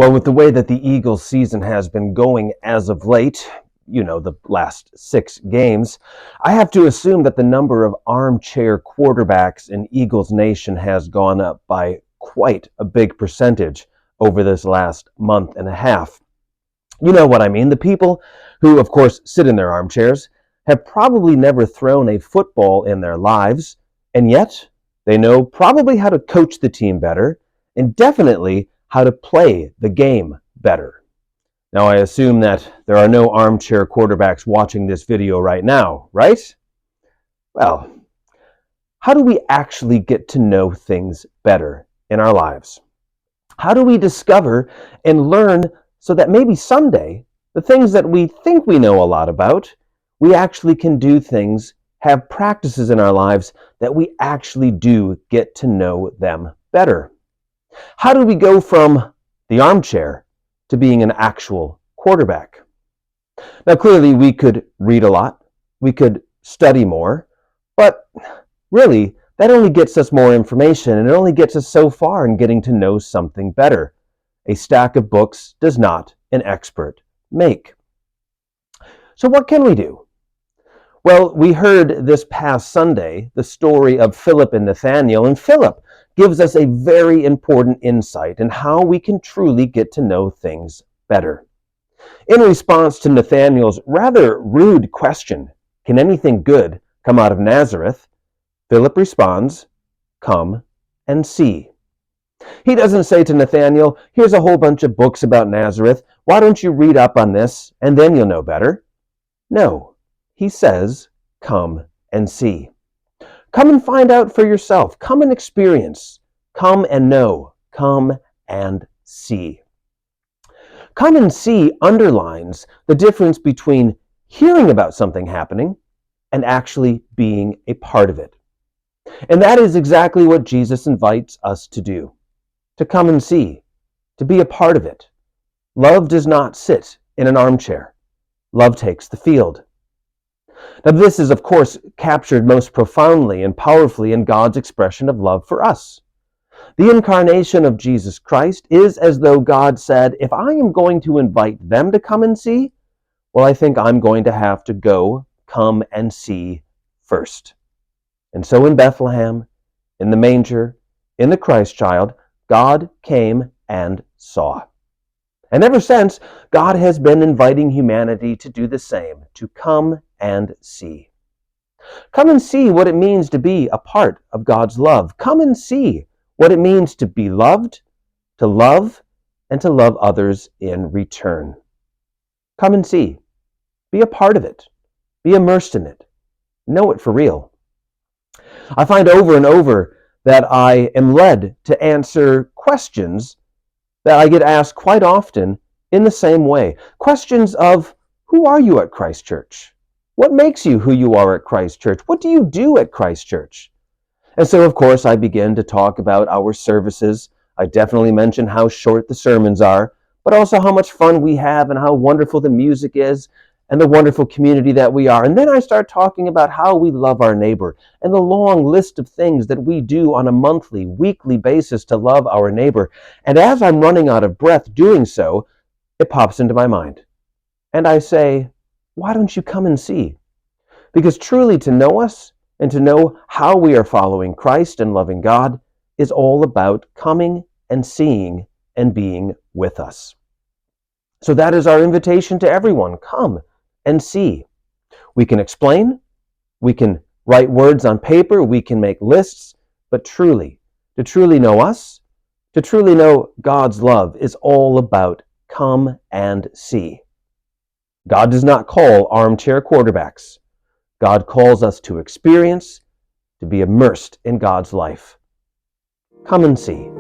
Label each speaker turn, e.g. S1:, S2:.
S1: Well, with the way that the Eagles season has been going as of late, the last 6 games, I have to assume that the number of armchair quarterbacks in Eagles Nation has gone up by quite a big percentage over this last month and a half. You know what I mean. The people who, of course, sit in their armchairs have probably never thrown a football in their lives, and yet they know probably how to coach the team better and definitely how to play the game better. Now, I assume that there are no armchair quarterbacks watching this video right now, right? Well, how do we actually get to know things better in our lives? How do we discover and learn so that maybe someday the things that we think we know a lot about, we actually can do things, have practices in our lives that we actually do get to know them better? How do we go from the armchair to being an actual quarterback? Now, clearly, we could read a lot, we could study more, but really, that only gets us more information, and it only gets us so far in getting to know something better. A stack of books does not an expert make. So what can we do? Well, we heard this past Sunday the story of Philip and Nathanael, and Philip gives us a very important insight in how we can truly get to know things better. In response to Nathanael's rather rude question, "Can anything good come out of Nazareth?" Philip responds, "Come and see." He doesn't say to Nathanael, "Here's a whole bunch of books about Nazareth. Why don't you read up on this and then you'll know better?" No, he says, "Come and see." Come and find out for yourself. Come and experience. Come and know. Come and see. Come and see underlines the difference between hearing about something happening and actually being a part of it. And that is exactly what Jesus invites us to do, to come and see, to be a part of it. Love does not sit in an armchair. Love takes the field. Now, this is, of course, captured most profoundly and powerfully in God's expression of love for us. The incarnation of Jesus Christ is as though God said, if I am going to invite them to come and see, well, I think I'm going to have to go, come and see first. And so in Bethlehem, in the manger, in the Christ child, God came and saw. And ever since, God has been inviting humanity to do the same, to come and see. Come and see what it means to be a part of God's love. Come and see what it means to be loved, to love, and to love others in return. Come and see. Be a part of it. Be immersed in it. Know it for real. I find over and over that I am led to answer questions that I get asked quite often in the same way. Questions of, who are you at Christ Church? What makes you who you are at Christ Church? What do you do at Christ Church? And so, of course, I begin to talk about our services. I definitely mention how short the sermons are, but also how much fun we have and how wonderful the music is and the wonderful community that we are. And then I start talking about how we love our neighbor and the long list of things that we do on a monthly, weekly basis to love our neighbor. And as I'm running out of breath doing so, it pops into my mind. And I say, why don't you come and see? Because truly to know us and to know how we are following Christ and loving God is all about coming and seeing and being with us. So that is our invitation to everyone. Come and see. We can explain, we can write words on paper, we can make lists, but truly, to truly know us, to truly know God's love is all about come and see. God does not call armchair quarterbacks. God calls us to experience, to be immersed in God's life. Come and see.